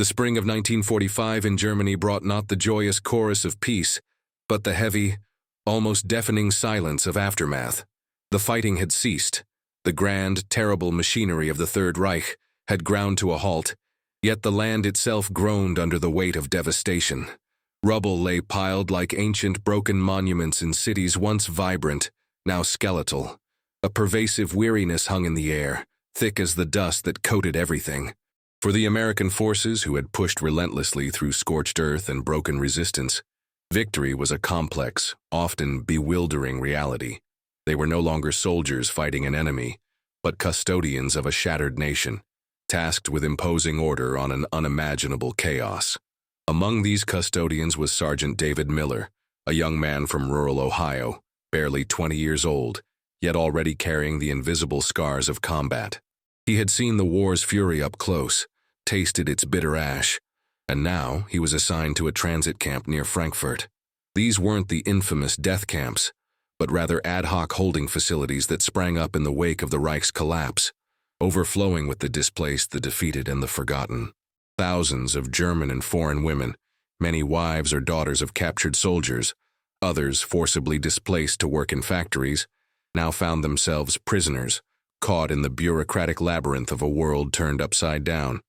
The spring of 1945 in Germany brought not the joyous chorus of peace, but the heavy, almost deafening silence of aftermath. The fighting had ceased. The grand, terrible machinery of the Third Reich had ground to a halt, yet the land itself groaned under the weight of devastation. Rubble lay piled like ancient broken monuments in cities once vibrant, now skeletal. A pervasive weariness hung in the air, thick as the dust that coated everything. For the American forces who had pushed relentlessly through scorched earth and broken resistance, victory was a complex, often bewildering reality. They were no longer soldiers fighting an enemy, but custodians of a shattered nation, tasked with imposing order on an unimaginable chaos. Among these custodians was Sergeant David Miller, a young man from rural Ohio, barely 20 years old, yet already carrying the invisible scars of combat. He had seen the war's fury up close, tasted its bitter ash, and now he was assigned to a transit camp near Frankfurt. These weren't the infamous death camps, but rather ad hoc holding facilities that sprang up in the wake of the Reich's collapse, overflowing with the displaced, the defeated, and the forgotten. Thousands of German and foreign women, many wives or daughters of captured soldiers, others forcibly displaced to work in factories, now found themselves prisoners, caught in the bureaucratic labyrinth of a world turned upside down.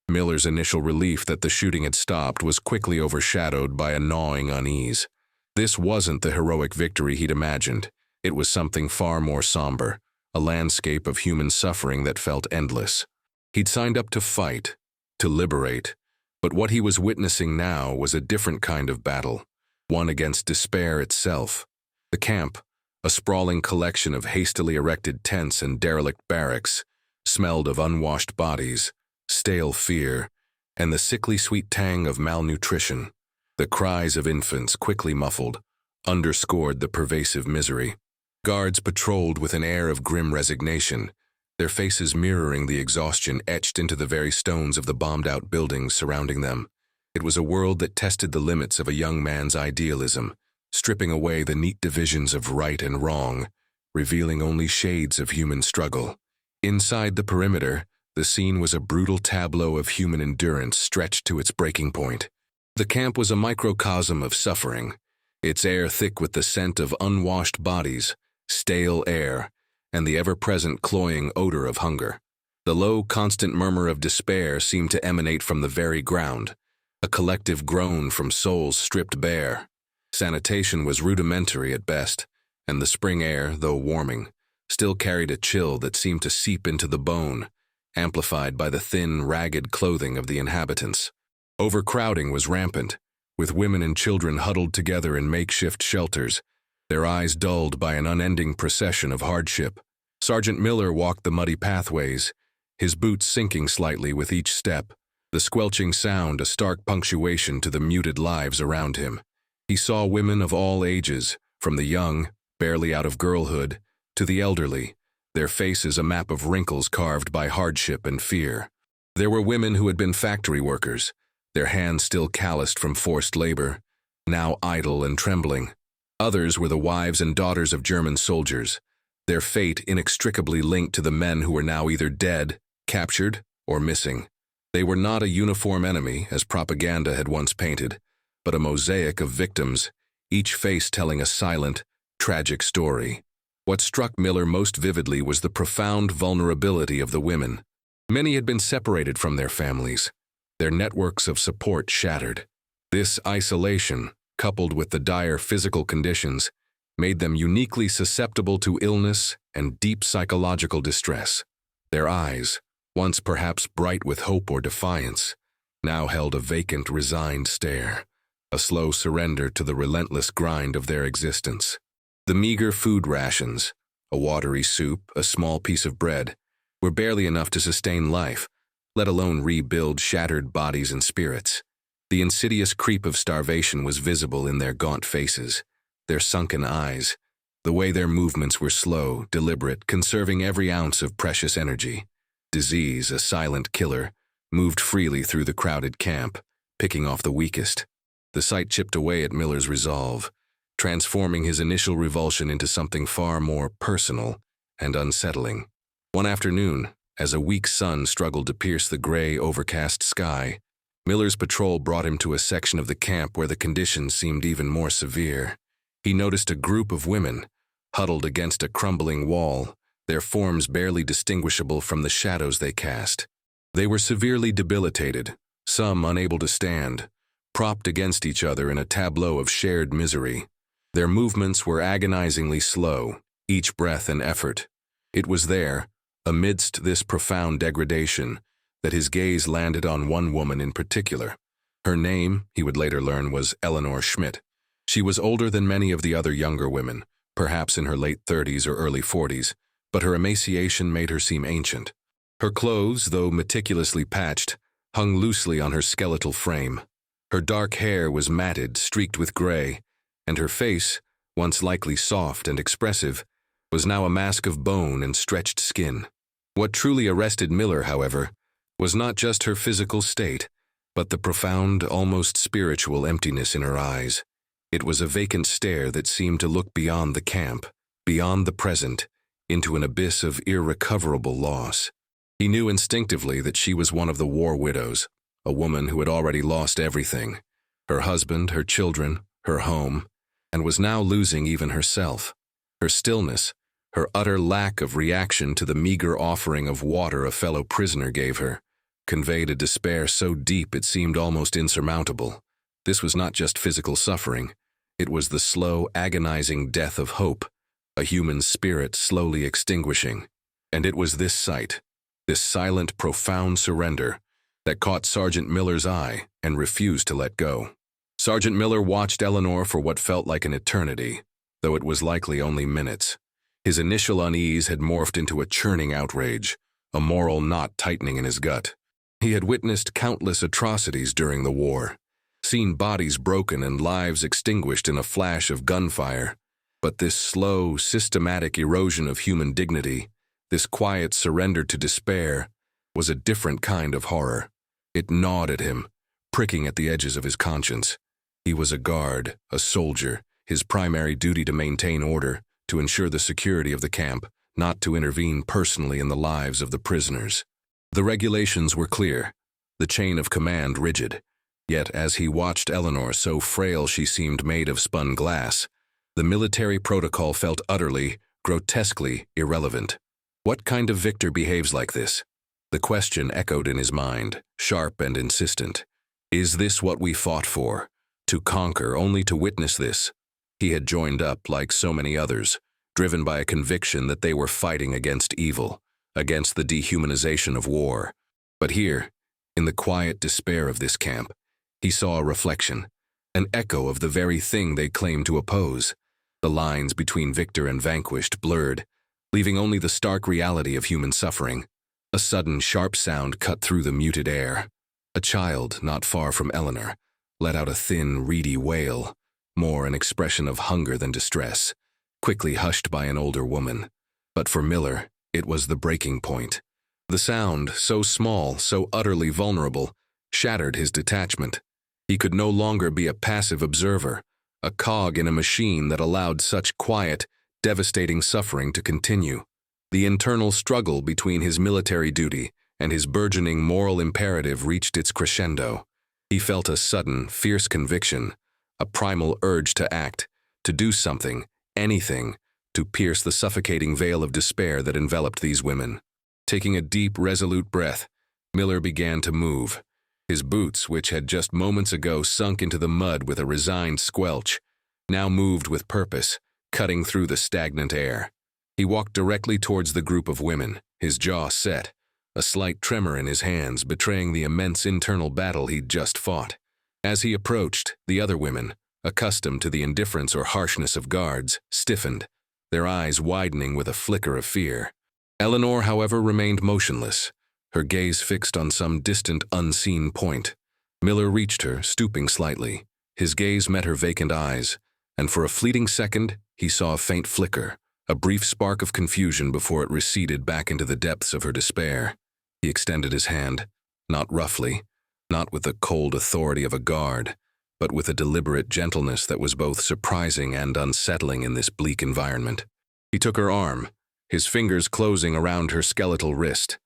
Miller's initial relief that the shooting had stopped was quickly overshadowed by a gnawing unease. This wasn't the heroic victory he'd imagined. It was something far more somber, a landscape of human suffering that felt endless. He'd signed up to fight, to liberate, but what he was witnessing now was a different kind of battle, one against despair itself. The camp, a sprawling collection of hastily erected tents and derelict barracks, smelled of unwashed bodies, stale fear, and the sickly sweet tang of malnutrition. The cries of infants, quickly muffled, underscored the pervasive misery. Guards patrolled with an air of grim resignation, their faces mirroring the exhaustion etched into the very stones of the bombed-out buildings surrounding them. It was a world that tested the limits of a young man's idealism, stripping away the neat divisions of right and wrong, revealing only shades of human struggle. Inside the perimeter, the scene was a brutal tableau of human endurance stretched to its breaking point. The camp was a microcosm of suffering, its air thick with the scent of unwashed bodies, stale air, and the ever-present cloying odor of hunger. The low, constant murmur of despair seemed to emanate from the very ground, a collective groan from souls stripped bare. Sanitation was rudimentary at best, and the spring air, though warming, still carried a chill that seemed to seep into the bone, amplified by the thin, ragged clothing of the inhabitants. Overcrowding was rampant, with women and children huddled together in makeshift shelters, their eyes dulled by an unending procession of hardship. Sergeant Miller walked the muddy pathways, his boots sinking slightly with each step, the squelching sound a stark punctuation to the muted lives around him. He saw women of all ages, from the young, barely out of girlhood, to the elderly, their faces a map of wrinkles carved by hardship and fear. There were women who had been factory workers, their hands still calloused from forced labor, now idle and trembling. Others were the wives and daughters of German soldiers, their fate inextricably linked to the men who were now either dead, captured, or missing. They were not a uniform enemy, as propaganda had once painted, but a mosaic of victims, each face telling a silent, tragic story. What struck Miller most vividly was the profound vulnerability of the women. Many had been separated from their families, their networks of support shattered. This isolation, coupled with the dire physical conditions, made them uniquely susceptible to illness and deep psychological distress. Their eyes, once perhaps bright with hope or defiance, now held a vacant, resigned stare, a slow surrender to the relentless grind of their existence. The meager food rations, a watery soup, a small piece of bread, were barely enough to sustain life, let alone rebuild shattered bodies and spirits. The insidious creep of starvation was visible in their gaunt faces, their sunken eyes, the way their movements were slow, deliberate, conserving every ounce of precious energy. Disease, a silent killer, moved freely through the crowded camp, picking off the weakest. The sight chipped away at Miller's resolve, transforming his initial revulsion into something far more personal and unsettling. One afternoon, as a weak sun struggled to pierce the gray, overcast sky, Miller's patrol brought him to a section of the camp where the conditions seemed even more severe. He noticed a group of women, huddled against a crumbling wall, their forms barely distinguishable from the shadows they cast. They were severely debilitated, some unable to stand, propped against each other in a tableau of shared misery. Their movements were agonizingly slow, each breath an effort. It was there, amidst this profound degradation, that his gaze landed on one woman in particular. Her name, he would later learn, was Eleanor Schmidt. She was older than many of the other younger women, perhaps in her late 30s or early 40s, but her emaciation made her seem ancient. Her clothes, though meticulously patched, hung loosely on her skeletal frame. Her dark hair was matted, streaked with gray, and her face, once likely soft and expressive, was now a mask of bone and stretched skin. What truly arrested Miller, however, was not just her physical state, but the profound, almost spiritual emptiness in her eyes. It was a vacant stare that seemed to look beyond the camp, beyond the present, into an abyss of irrecoverable loss. He knew instinctively that she was one of the war widows, a woman who had already lost everything, her husband, her children, her home, and was now losing even herself. Her stillness, her utter lack of reaction to the meager offering of water a fellow prisoner gave her, conveyed a despair so deep it seemed almost insurmountable. This was not just physical suffering. It was the slow, agonizing death of hope, a human spirit slowly extinguishing. And it was this sight, this silent, profound surrender, that caught Sergeant Miller's eye and refused to let go. Sergeant Miller watched Eleanor for what felt like an eternity, though it was likely only minutes. His initial unease had morphed into a churning outrage, a moral knot tightening in his gut. He had witnessed countless atrocities during the war, seen bodies broken and lives extinguished in a flash of gunfire. But this slow, systematic erosion of human dignity, this quiet surrender to despair, was a different kind of horror. It gnawed at him, pricking at the edges of his conscience. He was a guard, a soldier, his primary duty to maintain order, to ensure the security of the camp, not to intervene personally in the lives of the prisoners. The regulations were clear, the chain of command rigid. Yet as he watched Eleanor, so frail she seemed made of spun glass, the military protocol felt utterly, grotesquely irrelevant. What kind of victor behaves like this? The question echoed in his mind, sharp and insistent. Is this what we fought for? To conquer, only to witness this? He had joined up, like so many others, driven by a conviction that they were fighting against evil, against the dehumanization of war. But here, in the quiet despair of this camp, he saw a reflection, an echo of the very thing they claimed to oppose. The lines between victor and vanquished blurred, leaving only the stark reality of human suffering. A sudden, sharp sound cut through the muted air. A child, not far from Eleanor, let out a thin, reedy wail, more an expression of hunger than distress, quickly hushed by an older woman. But for Miller, it was the breaking point. The sound, so small, so utterly vulnerable, shattered his detachment. He could no longer be a passive observer, a cog in a machine that allowed such quiet, devastating suffering to continue. The internal struggle between his military duty and his burgeoning moral imperative reached its crescendo. He felt a sudden, fierce conviction, a primal urge to act, to do something, anything, to pierce the suffocating veil of despair that enveloped these women. Taking a deep, resolute breath, Miller began to move. His boots, which had just moments ago sunk into the mud with a resigned squelch, now moved with purpose, cutting through the stagnant air. He walked directly towards the group of women, his jaw set, a slight tremor in his hands betraying the immense internal battle he'd just fought. As he approached, the other women, accustomed to the indifference or harshness of guards, stiffened, their eyes widening with a flicker of fear. Eleanor, however, remained motionless, her gaze fixed on some distant, unseen point. Miller reached her, stooping slightly. His gaze met her vacant eyes, and for a fleeting second, he saw a faint flicker, a brief spark of confusion before it receded back into the depths of her despair. He extended his hand, not roughly, not with the cold authority of a guard, but with a deliberate gentleness that was both surprising and unsettling in this bleak environment. He took her arm, his fingers closing around her skeletal wrist.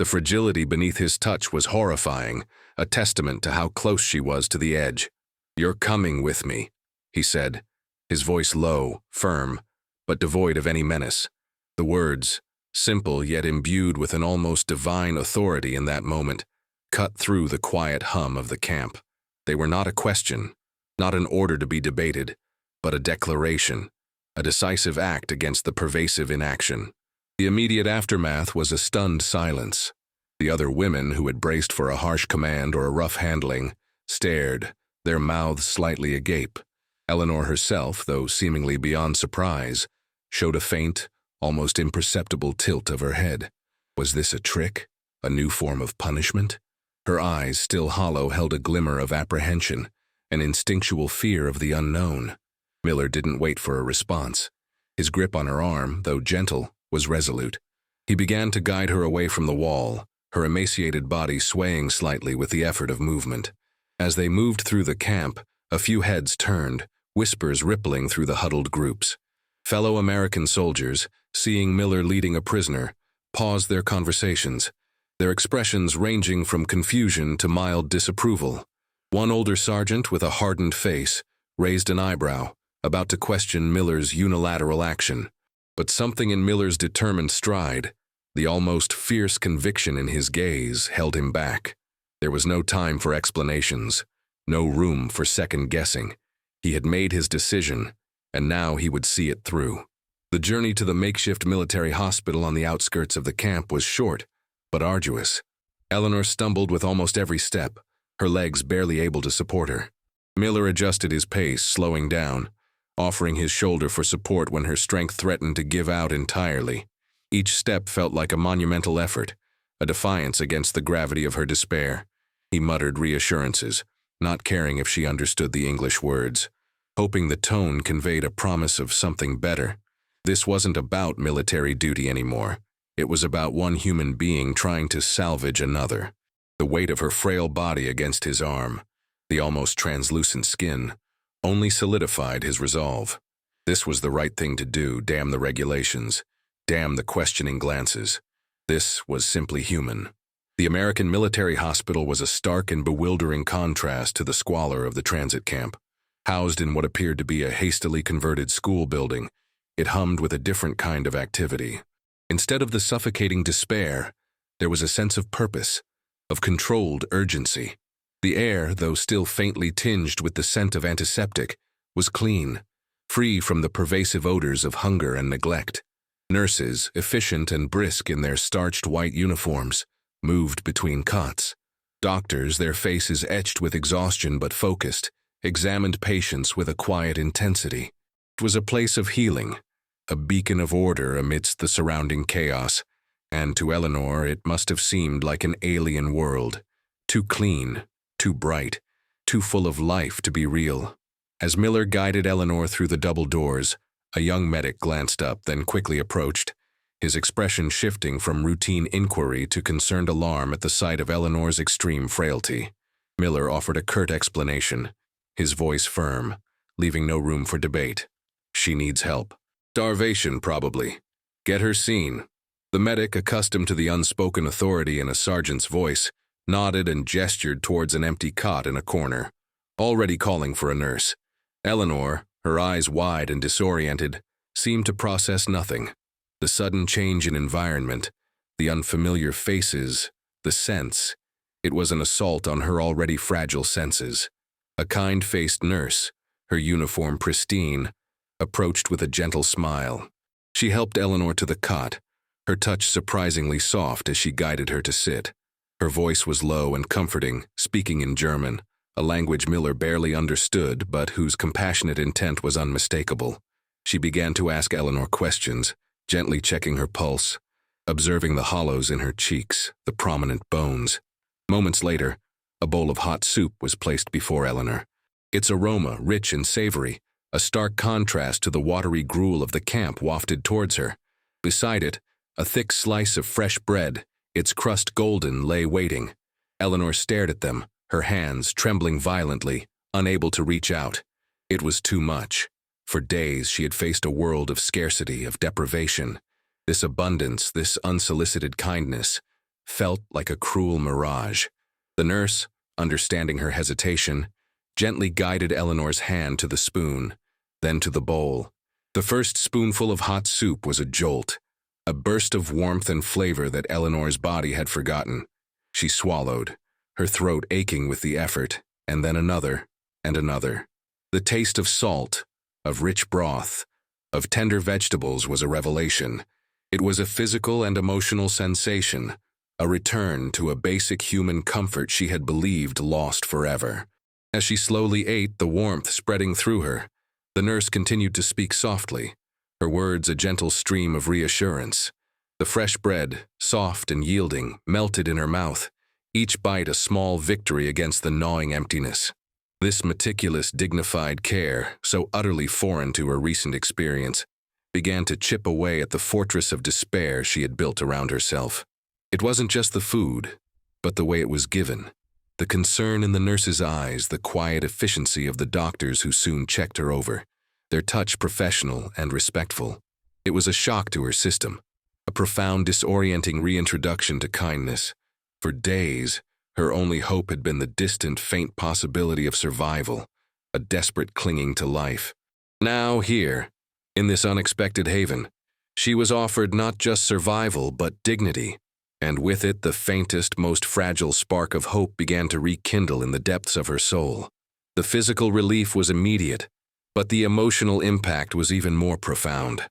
The fragility beneath his touch was horrifying, a testament to how close she was to the edge. "You're coming with me," he said, his voice low, firm, but devoid of any menace. The words, simple yet imbued with an almost divine authority in that moment, cut through the quiet hum of the camp. They were not a question, not an order to be debated, but a declaration, a decisive act against the pervasive inaction. The immediate aftermath was a stunned silence. The other women, who had braced for a harsh command or a rough handling, stared, their mouths slightly agape. Eleanor herself, though seemingly beyond surprise, showed a faint, almost imperceptible tilt of her head. Was this a trick? A new form of punishment? Her eyes, still hollow, held a glimmer of apprehension, an instinctual fear of the unknown. Miller didn't wait for a response. His grip on her arm, though gentle, was resolute. He began to guide her away from the wall, her emaciated body swaying slightly with the effort of movement. As they moved through the camp, a few heads turned, whispers rippling through the huddled groups. Fellow American soldiers, seeing Miller leading a prisoner, paused their conversations, their expressions ranging from confusion to mild disapproval. One older sergeant with a hardened face raised an eyebrow, about to question Miller's unilateral action. But something in Miller's determined stride, the almost fierce conviction in his gaze, held him back. There was no time for explanations, no room for second-guessing. He had made his decision, and now he would see it through. The journey to the makeshift military hospital on the outskirts of the camp was short, but arduous. Eleanor stumbled with almost every step, her legs barely able to support her. Miller adjusted his pace, slowing down, offering his shoulder for support when her strength threatened to give out entirely. Each step felt like a monumental effort, a defiance against the gravity of her despair. He muttered reassurances, not caring if she understood the English words, hoping the tone conveyed a promise of something better. This wasn't about military duty anymore. It was about one human being trying to salvage another. The weight of her frail body against his arm, the almost translucent skin, only solidified his resolve. This was the right thing to do, damn the regulations, damn the questioning glances. This was simply human. The American military hospital was a stark and bewildering contrast to the squalor of the transit camp. Housed in what appeared to be a hastily converted school building, it hummed with a different kind of activity. Instead of the suffocating despair, there was a sense of purpose, of controlled urgency. The air, though still faintly tinged with the scent of antiseptic, was clean, free from the pervasive odors of hunger and neglect. Nurses, efficient and brisk in their starched white uniforms, moved between cots. Doctors, their faces etched with exhaustion but focused, examined patients with a quiet intensity. It was a place of healing, a beacon of order amidst the surrounding chaos, and to Eleanor it must have seemed like an alien world, too clean, too bright, too full of life to be real. As Miller guided Eleanor through the double doors, a young medic glanced up, then quickly approached, his expression shifting from routine inquiry to concerned alarm at the sight of Eleanor's extreme frailty. Miller offered a curt explanation, his voice firm, leaving no room for debate. "She needs help. Starvation, probably. Get her seen." The medic, accustomed to the unspoken authority in a sergeant's voice, nodded and gestured towards an empty cot in a corner, already calling for a nurse. Eleanor, her eyes wide and disoriented, seemed to process nothing. The sudden change in environment, the unfamiliar faces, the sense, it was an assault on her already fragile senses. A kind-faced nurse, her uniform pristine, approached with a gentle smile. She helped Eleanor to the cot, her touch surprisingly soft as she guided her to sit. Her voice was low and comforting, speaking in German, a language Miller barely understood but whose compassionate intent was unmistakable. She began to ask Eleanor questions, gently checking her pulse, observing the hollows in her cheeks, the prominent bones. Moments later, a bowl of hot soup was placed before Eleanor. Its aroma, rich and savory, a stark contrast to the watery gruel of the camp, wafted towards her. Beside it, a thick slice of fresh bread, its crust golden, lay waiting. Eleanor stared at them, her hands trembling violently, unable to reach out. It was too much. For days she had faced a world of scarcity, of deprivation. This abundance, this unsolicited kindness, felt like a cruel mirage. The nurse, understanding her hesitation, gently guided Eleanor's hand to the spoon, then to the bowl. The first spoonful of hot soup was a jolt, a burst of warmth and flavor that Eleanor's body had forgotten. She swallowed, her throat aching with the effort, and then another, and another. The taste of salt, of rich broth, of tender vegetables was a revelation. It was a physical and emotional sensation, a return to a basic human comfort she had believed lost forever. As she slowly ate, the warmth spreading through her, the nurse continued to speak softly, her words a gentle stream of reassurance. The fresh bread, soft and yielding, melted in her mouth, each bite a small victory against the gnawing emptiness. This meticulous, dignified care, so utterly foreign to her recent experience, began to chip away at the fortress of despair she had built around herself. It wasn't just the food, but the way it was given. The concern in the nurse's eyes, the quiet efficiency of the doctors who soon checked her over, their touch professional and respectful. It was a shock to her system, a profound, disorienting reintroduction to kindness. For days, her only hope had been the distant, faint possibility of survival, a desperate clinging to life. Now here, in this unexpected haven, she was offered not just survival but dignity, and with it the faintest, most fragile spark of hope began to rekindle in the depths of her soul. The physical relief was immediate, but the emotional impact was even more profound.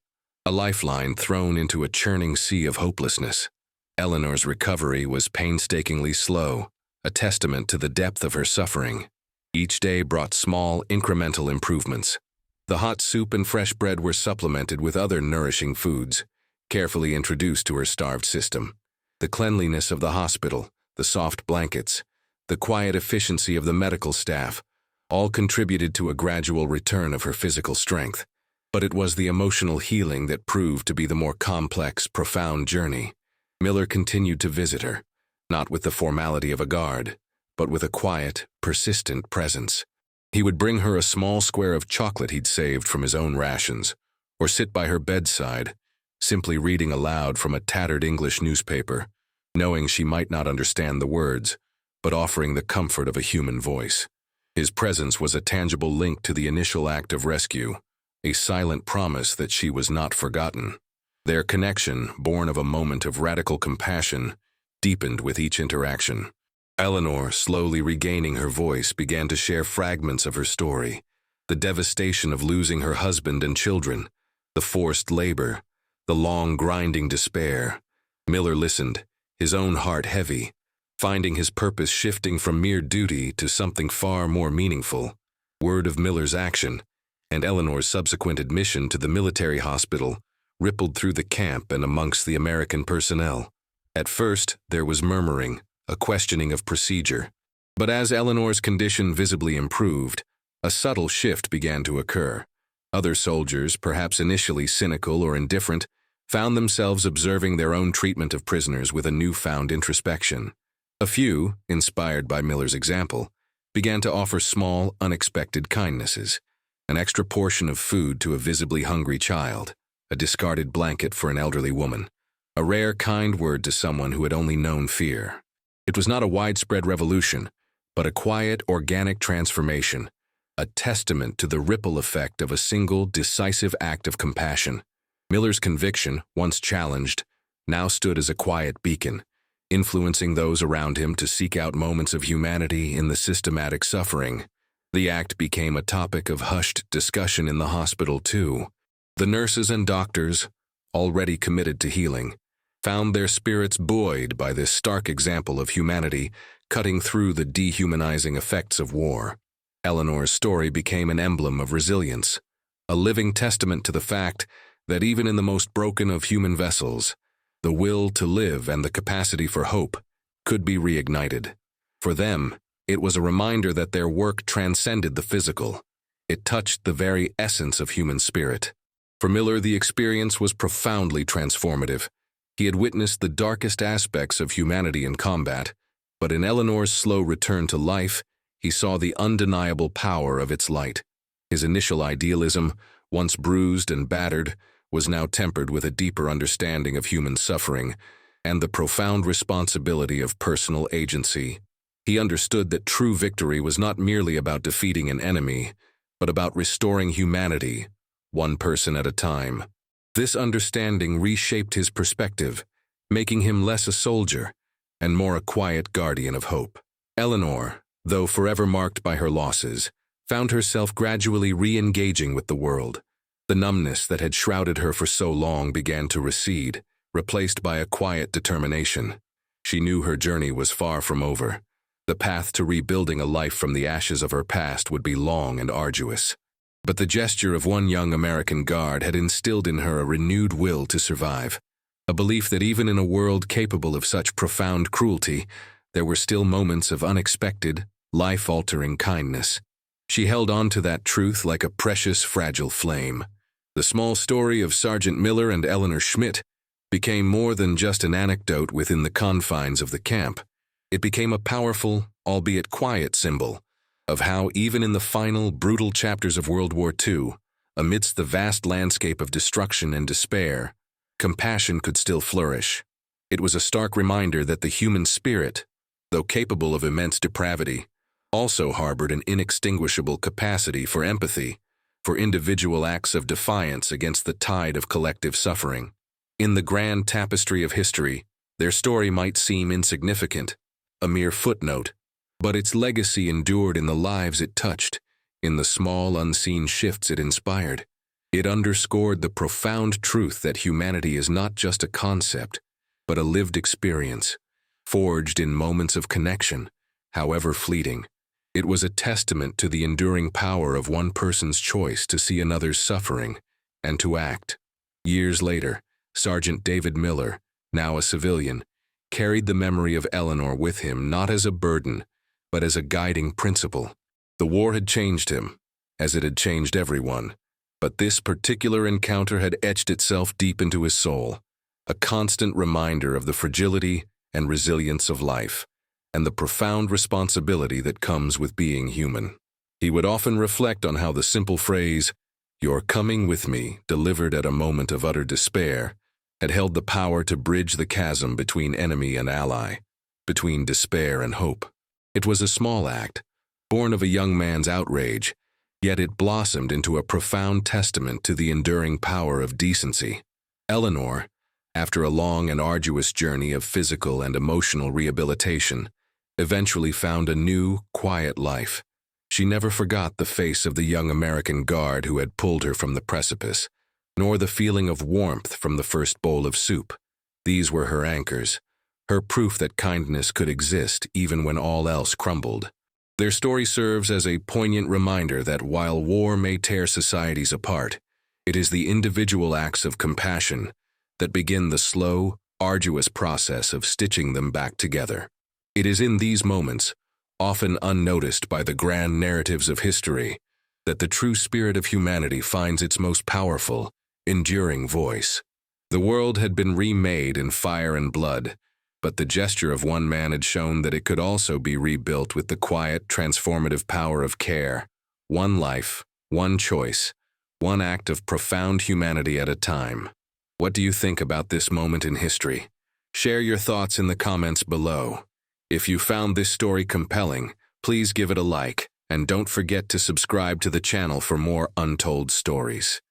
A lifeline thrown into a churning sea of hopelessness. Eleanor's recovery was painstakingly slow, a testament to the depth of her suffering. Each day brought small, incremental improvements. The hot soup and fresh bread were supplemented with other nourishing foods, carefully introduced to her starved system. The cleanliness of the hospital, the soft blankets, the quiet efficiency of the medical staff, all contributed to a gradual return of her physical strength. But it was the emotional healing that proved to be the more complex, profound journey. Miller continued to visit her, not with the formality of a guard, but with a quiet, persistent presence. He would bring her a small square of chocolate he'd saved from his own rations, or sit by her bedside, simply reading aloud from a tattered English newspaper, knowing she might not understand the words, but offering the comfort of a human voice. His presence was a tangible link to the initial act of rescue, a silent promise that she was not forgotten. Their connection, born of a moment of radical compassion, deepened with each interaction. Eleanor, slowly regaining her voice, began to share fragments of her story, the devastation of losing her husband and children, the forced labor, the long, grinding despair. Miller listened, his own heart heavy, finding his purpose shifting from mere duty to something far more meaningful. Word of Miller's action, and Eleanor's subsequent admission to the military hospital, rippled through the camp and amongst the American personnel. At first, there was murmuring, a questioning of procedure. But as Eleanor's condition visibly improved, a subtle shift began to occur. Other soldiers, perhaps initially cynical or indifferent, found themselves observing their own treatment of prisoners with a newfound introspection. A few, inspired by Miller's example, began to offer small, unexpected kindnesses, an extra portion of food to a visibly hungry child, a discarded blanket for an elderly woman, a rare kind word to someone who had only known fear. It was not a widespread revolution, but a quiet, organic transformation, a testament to the ripple effect of a single, decisive act of compassion. Miller's conviction, once challenged, now stood as a quiet beacon, influencing those around him to seek out moments of humanity in the systematic suffering. The act became a topic of hushed discussion in the hospital, too. The nurses and doctors, already committed to healing, found their spirits buoyed by this stark example of humanity cutting through the dehumanizing effects of war. Eleanor's story became an emblem of resilience, a living testament to the fact that even in the most broken of human vessels, the will to live and the capacity for hope could be reignited. For them, it was a reminder that their work transcended the physical. It touched the very essence of human spirit. For Miller, the experience was profoundly transformative. He had witnessed the darkest aspects of humanity in combat, but in Eleanor's slow return to life, he saw the undeniable power of its light. His initial idealism, once bruised and battered, was now tempered with a deeper understanding of human suffering, and the profound responsibility of personal agency. He understood that true victory was not merely about defeating an enemy, but about restoring humanity, one person at a time. This understanding reshaped his perspective, making him less a soldier and more a quiet guardian of hope. Eleanor, though forever marked by her losses, found herself gradually re-engaging with the world. The numbness that had shrouded her for so long began to recede, replaced by a quiet determination. She knew her journey was far from over. The path to rebuilding a life from the ashes of her past would be long and arduous. But the gesture of one young American guard had instilled in her a renewed will to survive, a belief that even in a world capable of such profound cruelty, there were still moments of unexpected, life-altering kindness. She held on to that truth like a precious, fragile flame. The small story of Sergeant Miller and Eleanor Schmidt became more than just an anecdote within the confines of the camp. It became a powerful, albeit quiet symbol of how, even in the final, brutal chapters of World War II, amidst the vast landscape of destruction and despair, compassion could still flourish. It was a stark reminder that the human spirit, though capable of immense depravity, also harbored an inextinguishable capacity for empathy, for individual acts of defiance against the tide of collective suffering. In the grand tapestry of history, their story might seem insignificant, a mere footnote, but its legacy endured in the lives it touched, in the small unseen shifts it inspired. It underscored the profound truth that humanity is not just a concept, but a lived experience, forged in moments of connection, however fleeting. It was a testament to the enduring power of one person's choice to see another's suffering and to act. Years later, Sergeant David Miller, now a civilian, carried the memory of Eleanor with him not as a burden, but as a guiding principle. The war had changed him, as it had changed everyone, but this particular encounter had etched itself deep into his soul, a constant reminder of the fragility and resilience of life, and the profound responsibility that comes with being human. He would often reflect on how the simple phrase, "You're coming with me," delivered at a moment of utter despair, had held the power to bridge the chasm between enemy and ally, between despair and hope. It was a small act, born of a young man's outrage, yet it blossomed into a profound testament to the enduring power of decency. Eleanor, after a long and arduous journey of physical and emotional rehabilitation, eventually found a new, quiet life. She never forgot the face of the young American guard who had pulled her from the precipice, nor the feeling of warmth from the first bowl of soup. These were her anchors, her proof that kindness could exist even when all else crumbled. Their story serves as a poignant reminder that while war may tear societies apart, it is the individual acts of compassion that begin the slow, arduous process of stitching them back together. It is in these moments, often unnoticed by the grand narratives of history, that the true spirit of humanity finds its most powerful, enduring voice. The world had been remade in fire and blood, but the gesture of one man had shown that it could also be rebuilt with the quiet, transformative power of care. One life, one choice, one act of profound humanity at a time. What do you think about this moment in history? Share your thoughts in the comments below. If you found this story compelling, please give it a like, and don't forget to subscribe to the channel for more untold stories.